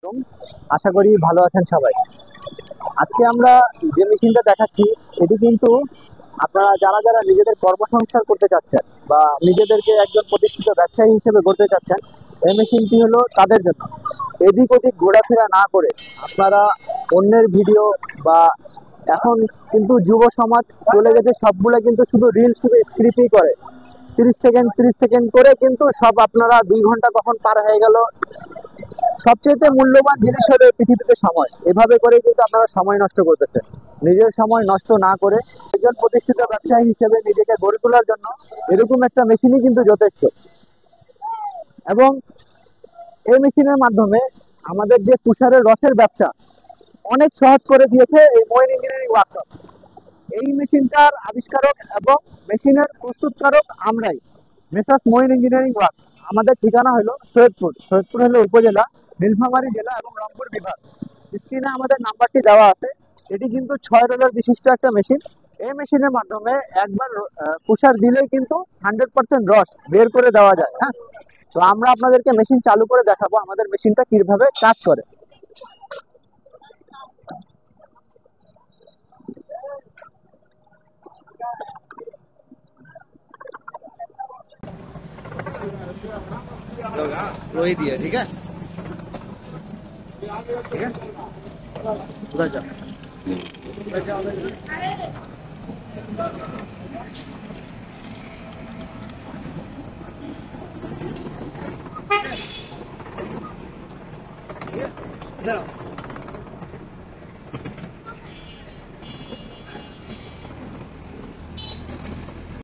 আলাইকুম। আশা করি ভালো আছেন সবাই। আজকে আমরা যে মেশিনটা দেখাচ্ছি এটি কিন্তু আপনারা যারা যারা নিজেদের কর্মসংস্থান করতে চাচ্ছেন বা নিজেদেরকে একজন প্রতিষ্ঠিত ব্যবসায়ী হিসেবে গড়তে চাচ্ছেন, এই মেশিনটি হলো তাদের জন্য। এদিক ওদিক ঘোরাফেরা না করে আপনারা অন্যের ভিডিও বা এখন কিন্তু যুব সমাজ চলে গেছে, সবগুলো কিন্তু শুধু রিল, শুধু স্ক্রিপ্টই করে। 30 সেকেন্ড 30 সেকেন্ড করে কিন্তু সব আপনারা 2 ঘন্টা কখন পার হয়ে গেল। সবচেয়ে মূল্যবান জিনিস হলো পৃথিবীতে সময়। এভাবে করে কিন্তু আপনারা সময় নষ্ট করতেছেন। নিজের সময় নষ্ট না করে একজন প্রতিষ্ঠিত ব্যবসায়ী হিসেবে নিজেকে গড়ে তোলার জন্য এরকম একটা মেশিনই কিন্তু যথেষ্ট। এবং এই মেশিনের মাধ্যমে আমাদের যে তুষারের রসের ব্যবসা অনেক সহজ করে দিয়েছে এই মইন ইঞ্জিনিয়ারিং ওয়ার্কশপ। এই মেশিনটার আবিষ্কারক এবং মেশিনের প্রস্তুতকারক আমরাই, মেসার্স মইন ইঞ্জিনিয়ারিং ওয়ার্কস। আমাদের ঠিকানা হলো সৈয়দপুর। সৈয়দপুর হলো উপজেলা, নীলফামারী জেলা এবং রংপুর বিভাগ। স্ক্রিনে আমাদের নাম্বারটি দেওয়া আছে। এটি কিন্তু 6 রোলার বিশিষ্ট একটা মেশিন। এই মেশিনের মাধ্যমে একবার পুষার দিলেই কিন্তু 100% রস বের করে দেওয়া যায়। হ্যাঁ, তো আমরা আপনাদেরকে মেশিন চালু করে দেখাবো আমাদের মেশিনটা কিভাবে কাজ করে। वही दिया, ठीक है, ठीक है, उधर जा, उधर जा, उधर जा।